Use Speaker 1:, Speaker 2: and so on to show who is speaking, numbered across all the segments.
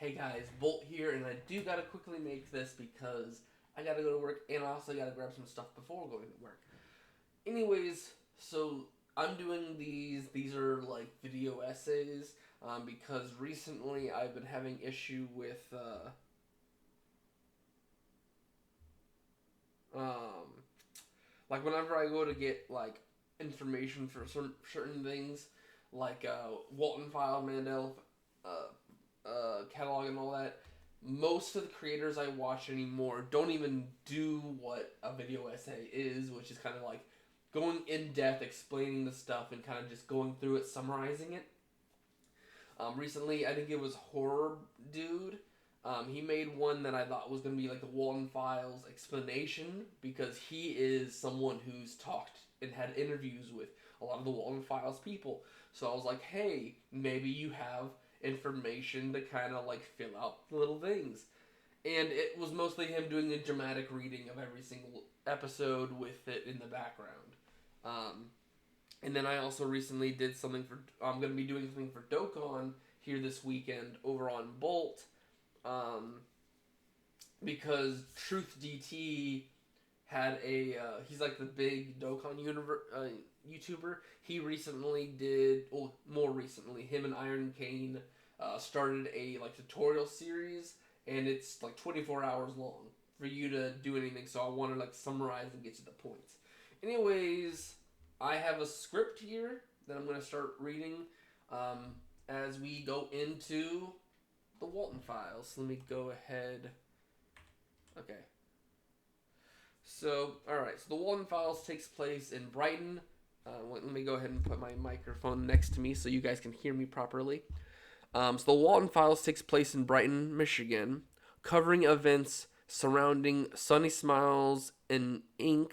Speaker 1: Hey guys, Bolt here, and I do gotta quickly make this because I gotta go to work and I also gotta grab some stuff before going to work. Anyways, so I'm doing these. These are like video essays because recently I've been having issue with um, like whenever I go to get like information for certain things, like Walten File, Mandel, catalog, and all that. Most of the creators I watch anymore don't even do what a video essay is, which is kind of like going in depth, explaining the stuff, and kind of just going through it, summarizing it. Recently, I think it was Horror Dude. He made one that I thought was going to be like the Walten Files explanation because he is someone who's talked and had interviews with a lot of the Walten Files people. So I was like, hey, maybe you have information to kind of like fill out little things. And it was mostly him doing a dramatic reading of every single episode with it in the background. Um, and then I also recently did something for. I'm going to be doing something for Dokon here this weekend over on Bolt, um, because Truth DT had a. He's like the big YouTuber. He recently did. Well, more recently, him and Iron Kane started a like tutorial series, and it's like 24 hours long for you to do anything. So I want to like summarize and get to the points. Anyways, I have a script here that I'm going to start reading um, as we go into the Walten Files. Let me go ahead. Okay. So, alright. So, the Walten Files takes place in Brighton. Let me go ahead and put my microphone next to me so you guys can hear me properly. So, the Walten Files takes place in Brighton, Michigan, covering events surrounding Sunny Smiles and Inc.,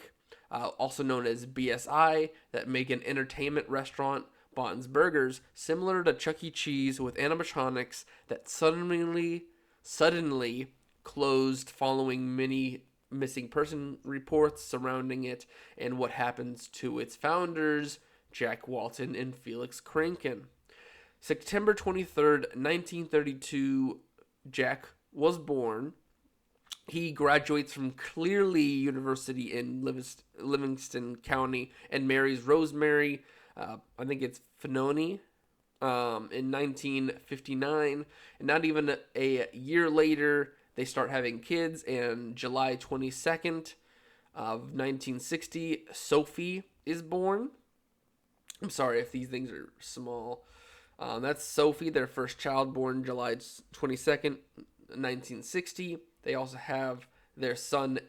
Speaker 1: also known as BSI, that make an entertainment restaurant, Bon's Burgers, similar to Chuck E. Cheese with animatronics that suddenly closed following many missing person reports surrounding it and what happens to its founders, Jack Walton and Felix Kranken. September 23rd, 1932, Jack was born. He graduates from Clearly University in Livingston County and marries Rosemary, I think it's Finoni, in 1959. And not even a year later, they start having kids. And July 22nd of 1960, Sophie is born. I'm sorry if these things are small. That's Sophie, their first child, born July 22nd, 1960. They also have their son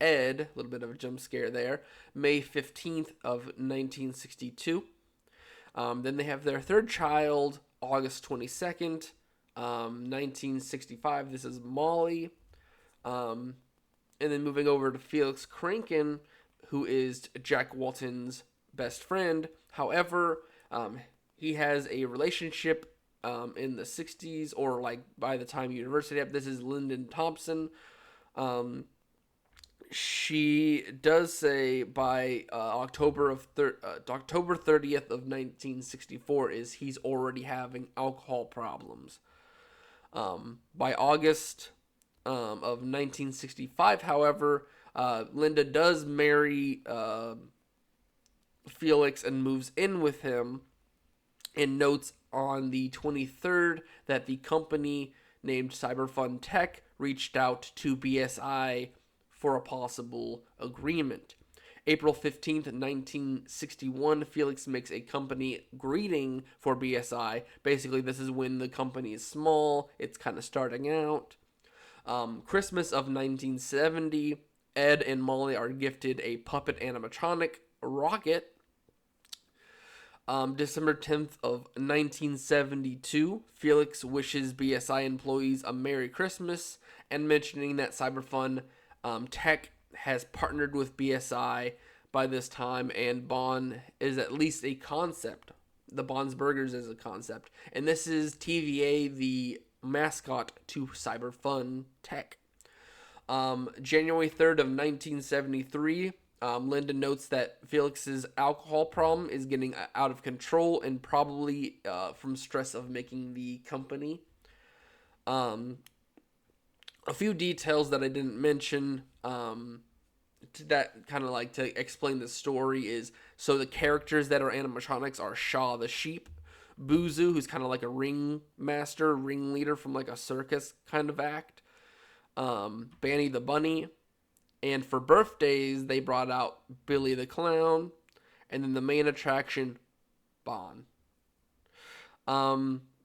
Speaker 1: Ed, a little bit of a jump scare there, May 15th of 1962. Then they have their third child, August 22nd, 1965. This is Molly. And then moving over to Felix Kranken, who is Jack Walton's best friend. However, he has a relationship in the 60s, or like by the time university. This is Lyndon Thompson. She does say by October 30th of 1964 is he's already having alcohol problems. By August of 1965, however, Linda does marry Felix and moves in with him, and notes on the 23rd that the company named Cyberfun Tech reached out to BSI for a possible agreement. April 15th, 1961, Felix makes a company greeting for BSI. Basically, this is when the company is small, it's kind of starting out. Christmas of 1970, Ed and Molly are gifted a puppet animatronic rocket. December 10th of 1972, Felix wishes BSI employees a Merry Christmas and mentioning that Cyberfun Tech has partnered with BSI by this time, and Bon is at least a concept. The Bon's Burgers is a concept. And this is TVA, the mascot to Cyberfun Tech. January 3rd of 1973, Linda notes that Felix's alcohol problem is getting out of control and probably from stress of making the company. Um, a few details that I didn't mention that kind of like to explain the story is so the characters that are animatronics are Shaw the sheep, Buzu, who's kind of like a ringleader from like a circus kind of act, Banny the bunny, and for birthdays they brought out Billy the clown, and then the main attraction, Bon.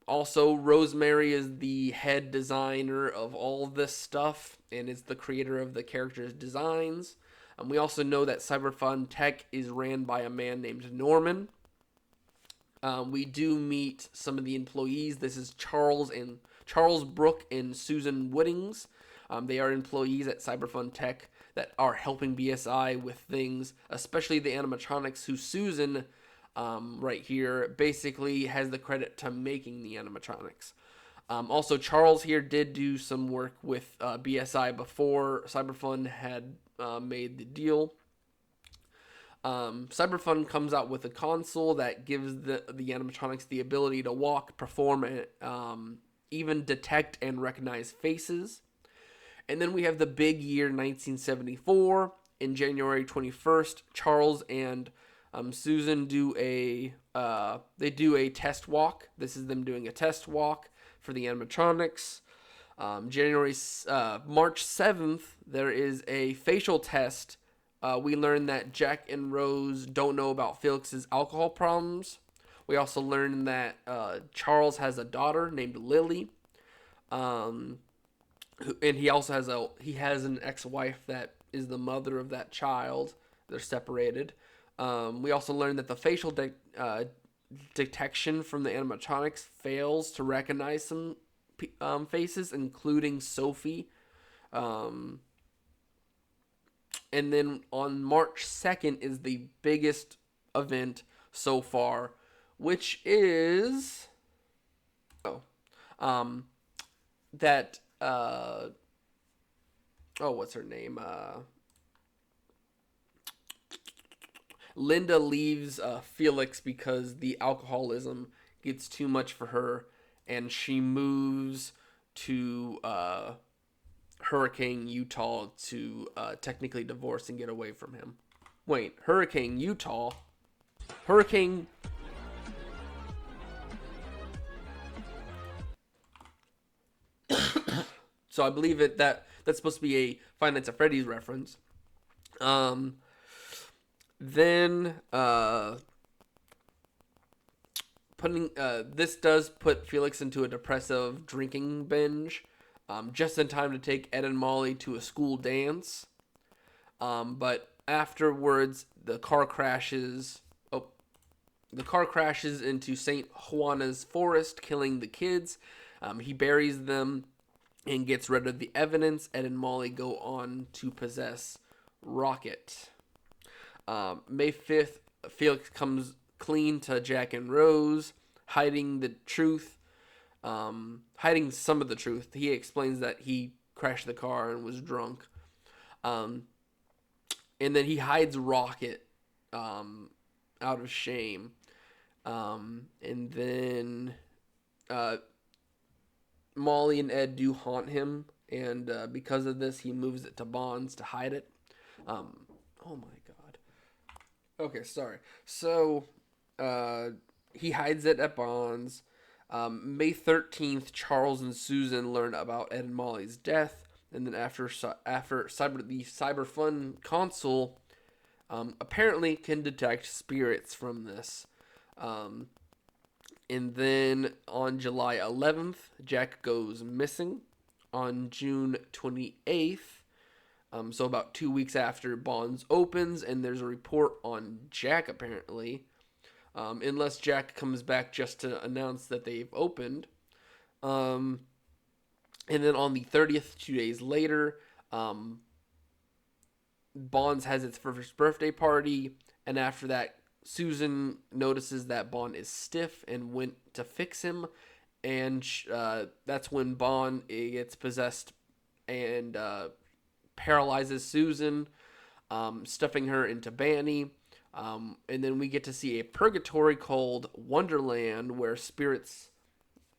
Speaker 1: Also, Rosemary is the head designer of all of this stuff and is the creator of the characters' designs. We also know that Cyberfun Tech is ran by a man named Norman. We do meet some of the employees. This is Charles Brook and Susan Woodings. They are employees at Cyberfun Tech that are helping BSI with things, especially the animatronics. Who Susan, right here, basically has the credit to making the animatronics. Also, Charles here did do some work with BSI before Cyberfun had made the deal. Cyberfun comes out with a console that gives the animatronics the ability to walk, perform, and even detect and recognize faces. And then we have the big year 1974. In January 21st, Charles and Susan do a test walk. This is them doing a test walk for the animatronics. March 7th, there is a facial test. We learn that Jack and Rose don't know about Felix's alcohol problems. We also learn that Charles has a daughter named Lily, and he also has an ex-wife that is the mother of that child. They're separated. We also learn that the facial detection from the animatronics fails to recognize some faces, including Sophie. And then on March 2nd is the biggest event so far, which is that what's her name? Linda leaves Felix because the alcoholism gets too much for her, and she moves to Hurricane, Utah to technically divorce and get away from him. Wait, Hurricane, Utah? Hurricane... So I believe that's supposed to be a Five Nights at Freddy's reference. Then this does put Felix into a depressive drinking binge, just in time to take Ed and Molly to a school dance. But afterwards, the car crashes into St. Juana's forest, killing the kids. He buries them and gets rid of the evidence. Ed and Molly go on to possess Rocket. May 5th, Felix comes clean to Jack and Rose, hiding the truth, hiding some of the truth. He explains that he crashed the car and was drunk. And then he hides Rocket out of shame. And then Molly and Ed do haunt him, and because of this, he moves it to Bonds to hide it. Oh my god. Okay, sorry. So, he hides it at Bonds. May 13th, Charles and Susan learn about Ed and Molly's death, and then after the Cyberfun console apparently can detect spirits from this. And then on July 11th, Jack goes missing. On June 28th, so about 2 weeks after Bonds opens, and there's a report on Jack apparently, unless Jack comes back just to announce that they've opened. And then on the 30th, 2 days later, Bonds has its first birthday party, and after that, Susan notices that Bond is stiff and went to fix him, and that's when Bond gets possessed and paralyzes Susan, stuffing her into Banny. And then we get to see a purgatory called Wonderland, where spirits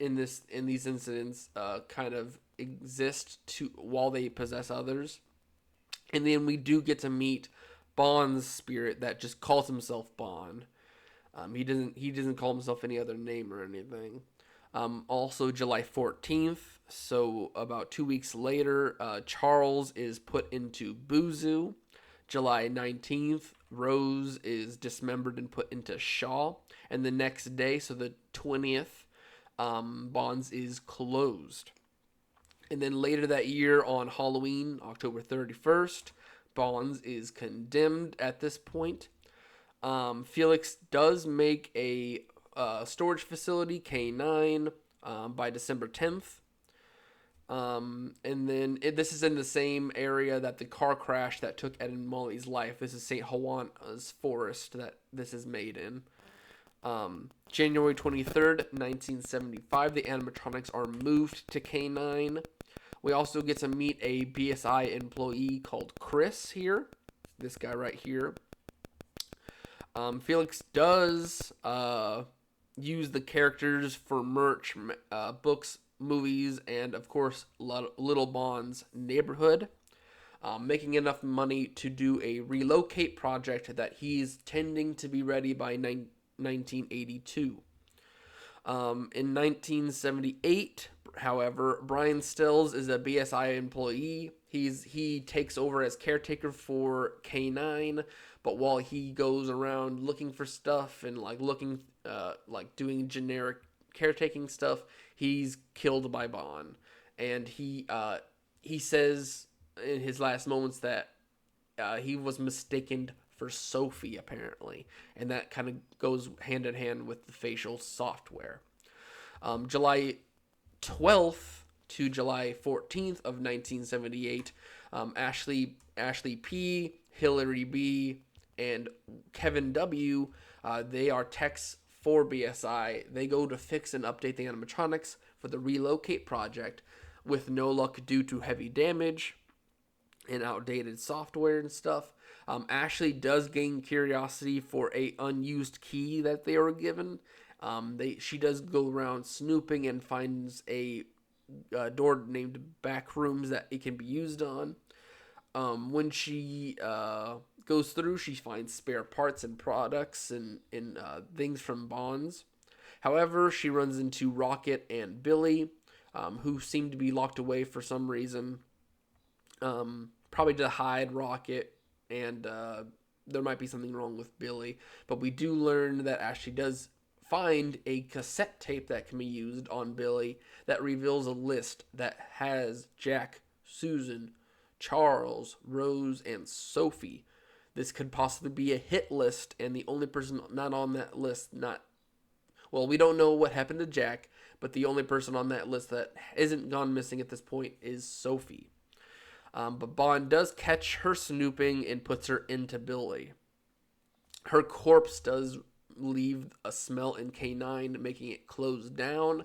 Speaker 1: in these incidents kind of exist to while they possess others. And then we do get to meet Bond's spirit that just calls himself Bond. He doesn't call himself any other name or anything. Also, July 14th, so about 2 weeks later, Charles is put into Buzu. July 19th, Rose is dismembered and put into Shaw. And the next day, so the 20th, Bonds is closed. And then later that year on Halloween, October 31st, Bonds is condemned at this point. Felix does make a storage facility, K9, by December 10th. And then this is in the same area that the car crash that took Ed and Molly's life. This is St. Juana's forest that this is made in. January 23rd, 1975, the animatronics are moved to K9. We also get to meet a BSI employee called Chris here. This guy right here. Felix does use the characters for merch, books, movies, and of course Little Bond's neighborhood, making enough money to do a relocate project that he's tending to be ready by 1982. In 1978, however, Brian Stills is a BSI employee. He takes over as caretaker for K9, but while he goes around looking for stuff and doing generic caretaking stuff, he's killed by Bond. And he says in his last moments that he was mistaken for Sophie, apparently, and that kind of goes hand in hand with the facial software. July 12th to July 14th of 1978, Ashley P., Hillary B., and Kevin W., they are techs for BSI. They go to fix and update the animatronics for the relocate project with no luck due to heavy damage and outdated software and stuff. Ashley does gain curiosity for a unused key that they were given. She does go around snooping and finds a door named Back Rooms that it can be used on. When she goes through, she finds spare parts and products and things from Bonds. However, she runs into Rocket and Billy, who seem to be locked away for some reason. Probably to hide Rocket, and there might be something wrong with Billy. But we do learn that Ashley does find a cassette tape that can be used on Billy that reveals a list that has Jack, Susan, Charles, Rose, and Sophie. This could possibly be a hit list, and the only person not on that list, we don't know what happened to Jack, but the only person on that list that isn't gone missing at this point is Sophie. But Bond does catch her snooping and puts her into Billy. Her corpse does leave a smell in K9, making it close down.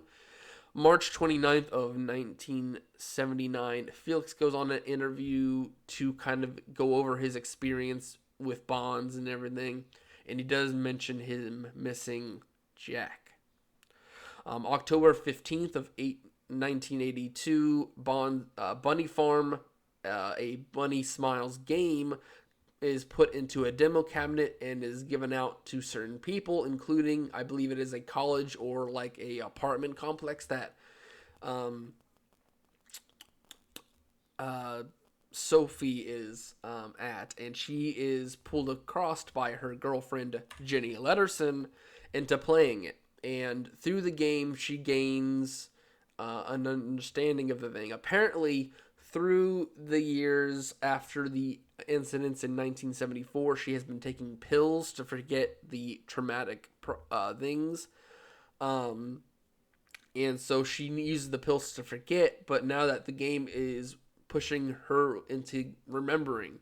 Speaker 1: March 29th of 1979, Felix goes on an interview to kind of go over his experience with Bonds and everything, and he does mention him missing Jack. October 15th of 1982, Bunny Farm, a Bunny Smiles game, is put into a demo cabinet and is given out to certain people, including, I believe it is a college or like a apartment complex that Sophie is at, and she is pulled across by her girlfriend Jenny Letterson into playing it. And through the game, she gains an understanding of the thing. Apparently, through the years after the incidents in 1974, she has been taking pills to forget the traumatic things. And so she uses the pills to forget, but now that the game is pushing her into remembering.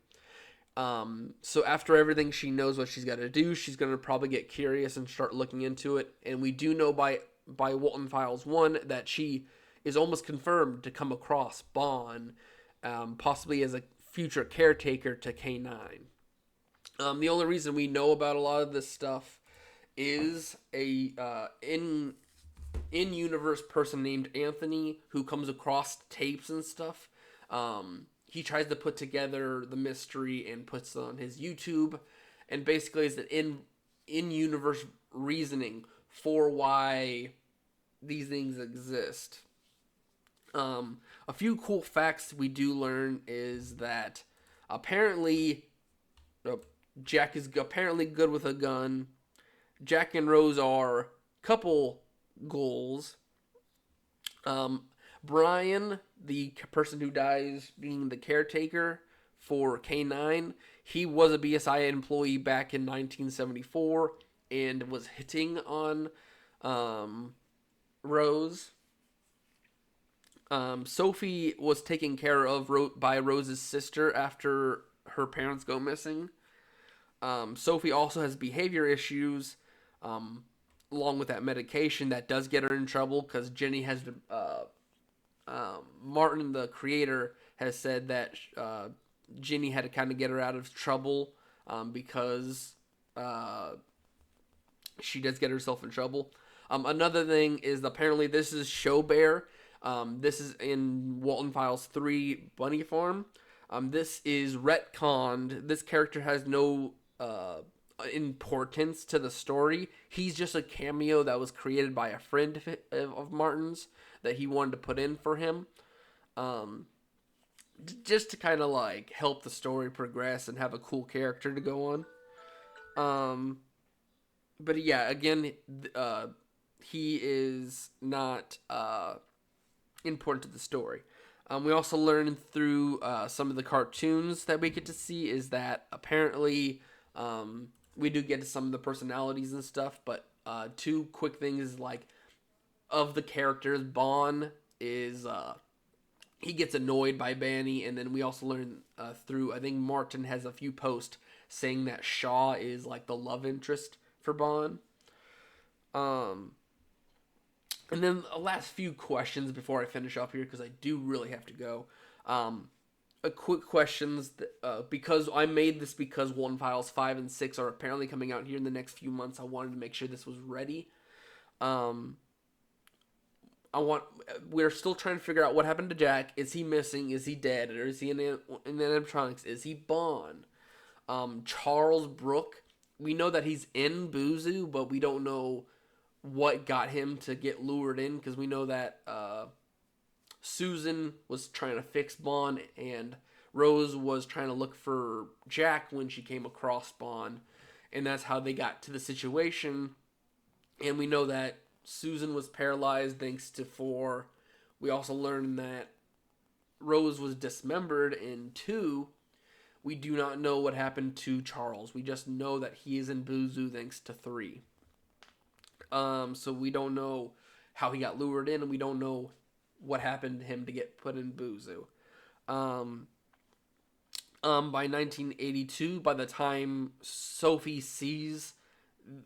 Speaker 1: So after everything, she knows what she's got to do. She's going to probably get curious and start looking into it. And we do know by Walten Files 1 that she is almost confirmed to come across Bond, possibly as a future caretaker to K9. The only reason we know about a lot of this stuff is in in-universe person named Anthony who comes across tapes and stuff. He tries to put together the mystery and puts it on his YouTube, and basically is an in-universe reasoning for why these things exist. A few cool facts we do learn is that apparently uh, Jack is apparently good with a gun. Jack and Rose are couple goals. Um, Brian, the person who dies being the caretaker for K9, he was a BSI employee back in 1974 and was hitting on Rose. Sophie was taken care of by Rose's sister after her parents go missing. Sophie also has behavior issues, along with that medication that does get her in trouble because Jenny has been. Martin, the creator, has said that Jenny had to kind of get her out of trouble because she does get herself in trouble. Another thing is apparently this is Show Bear. This is in Walten Files 3 Bunny Farm. This is retconned. This character has no importance to the story. He's just a cameo that was created by a friend of Martin's that he wanted to put in for him. Just to kind of like help the story progress and have a cool character to go on. But yeah, again, he is not important to the story. We also learn through some of the cartoons that we get to see is that apparently we do get to some of the personalities and stuff, but two quick things like of the characters, Bon is he gets annoyed by Banny, and then we also learn through, I think Martin has a few posts saying that Shaw is like the love interest for Bon. And then the last few questions before I finish up here, because I do really have to go. A quick questions, because I made this because Walten Files 5 and 6 are apparently coming out here in the next few months. I wanted to make sure this was ready. We're still trying to figure out what happened to Jack. Is he missing? Is he dead? Or is he in the animatronics? Is he Bon? Charles Brooke, we know that he's in Buzu, but we don't know what got him to get lured in, because we know that Susan was trying to fix Bon, and Rose was trying to look for Jack when she came across Bon, and that's how they got to the situation. And we know that Susan was paralyzed thanks to 4. We also learned that Rose was dismembered in 2. We do not know what happened to Charles. We just know that he is in Buzu thanks to 3. So we don't know how he got lured in, and we don't know what happened to him to get put in Buzu. By 1982, by the time Sophie sees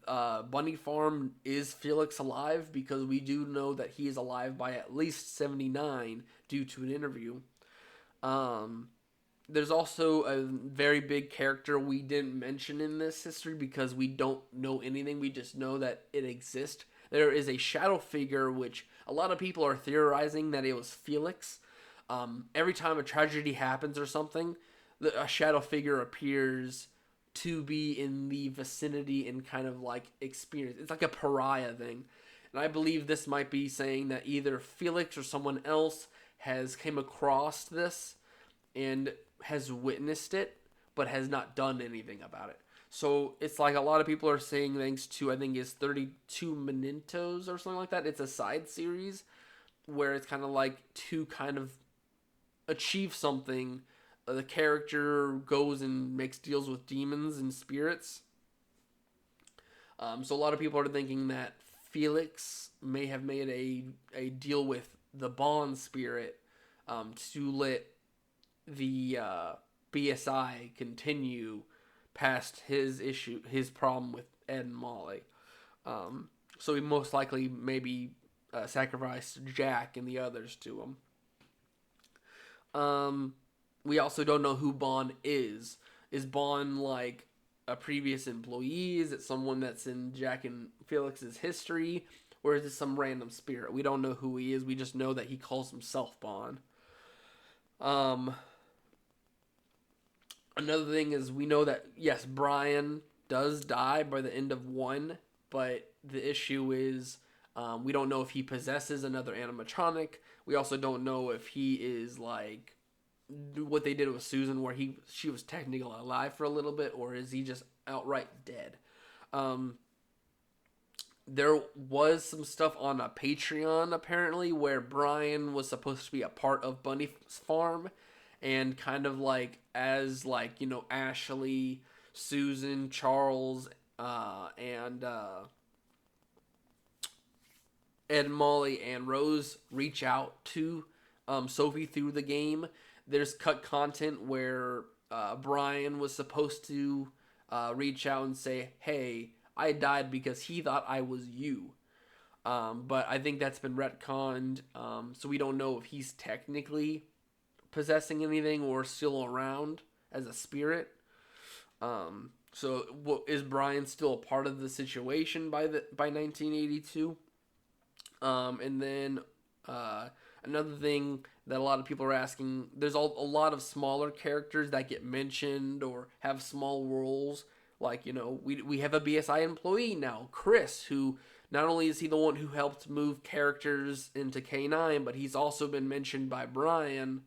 Speaker 1: Bunny Farm, is Felix alive? Because we do know that he is alive by at least 79 due to an interview. There's also a very big character we didn't mention in this history because we don't know anything. We just know that it exists. There is a shadow figure, which a lot of people are theorizing that it was Felix. Every time a tragedy happens or something, a shadow figure appears to be in the vicinity and kind of like experience. It's like a pariah thing. And I believe this might be saying that either Felix or someone else has came across this and has witnessed it, but has not done anything about it. So it's like a lot of people are saying thanks to, I think it's 32 Mementos or something like that. It's a side series where it's kind of like to kind of achieve something. The character goes and makes deals with demons and spirits. So a lot of people are thinking that Felix may have made a deal with the Bond spirit to let the BSI continue past his problem with Ed and Molly. So he most likely maybe sacrificed Jack and the others to him. We also don't know who Bon is. Is Bon like a previous employee? Is it someone that's in Jack and Felix's history? or is this some random spirit? We don't know who he is. We just know that he calls himself Bond. Um, Another thing is we know that yes, Brian does die by the end of one, but the issue is we don't know if he possesses another animatronic. We also don't know if he is like what they did with Susan, where she was technically alive for a little bit, or is he just outright dead? Um, there was some stuff on a Patreon apparently where Brian was supposed to be a part of Bunny's farm, and kind of like as like Ashley, Susan, Charles, and Ed, Molly, and Rose reach out to Sophie through the game. There's cut content where Brian was supposed to reach out and say, "Hey, I died because he thought I was you." But I think that's been retconned, so we don't know if he's technically possessing anything or still around as a spirit. Is Brian still a part of the situation by 1982? And then another thing that a lot of people are asking, there's a lot of smaller characters that get mentioned or have small roles. Like, we have a BSI employee now, Chris, who not only is he the one who helped move characters into K9, but he's also been mentioned by Brian.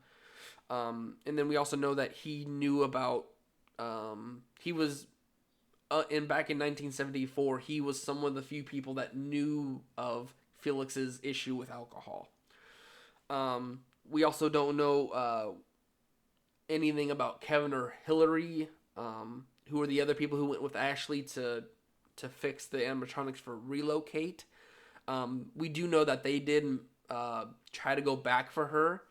Speaker 1: And then we also know that he knew about, he was, back in 1974, he was some of the few people that knew of Felix's issue with alcohol. We also don't know anything about Kevin or Hillary, who are the other people who went with Ashley to fix the animatronics for Relocate. We do know that they did try to go back for her,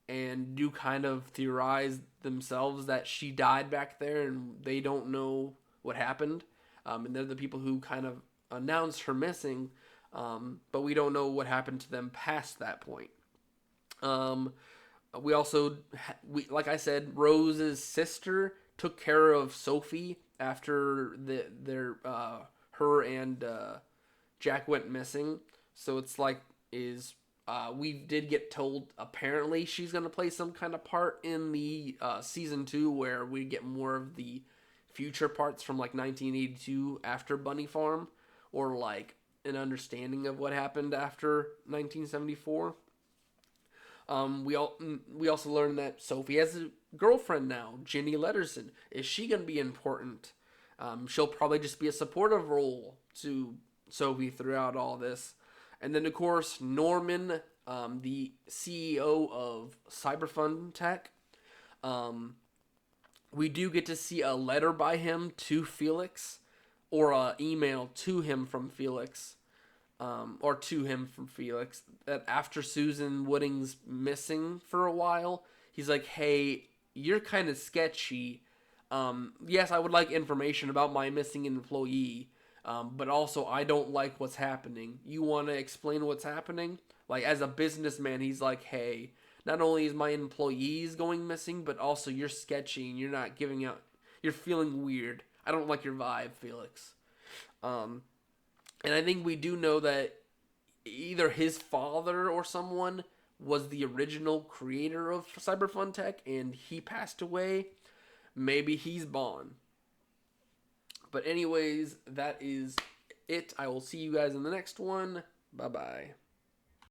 Speaker 1: and do kind of theorize themselves that she died back there, and they don't know what happened. And they're the people who kind of announced her missing, but we don't know what happened to them past that point. We also, like I said, Rose's sister took care of Sophie after her and Jack went missing. So it's like we did get told apparently she's gonna play some kind of part in the season 2, where we get more of the future parts from like 1982 after Bunny Farm, or like an understanding of what happened after 1974. We also learned that Sophie has a girlfriend now, Ginny Letterson. Is she gonna be important? She'll probably just be a supportive role to Sophie throughout all this. And then, of course, Norman, the CEO of Cyberfund Tech. We do get to see a letter by him to Felix, or an email to him from Felix, that after Susan Wooding's missing for a while, he's like, "Hey, you're kind of sketchy. Yes, I would like information about my missing employee. But also, I don't like what's happening. You want to explain what's happening?" Like, as a businessman, he's like, "Hey, not only is my employees going missing, but also you're sketchy and you're not giving out, you're feeling weird. I don't like your vibe, Felix." And I think we do know that either his father or someone was the original creator of Cyberfun Tech, and he passed away. Maybe he's Bond. But anyways, that is it. I will see you guys in the next one. Bye-bye.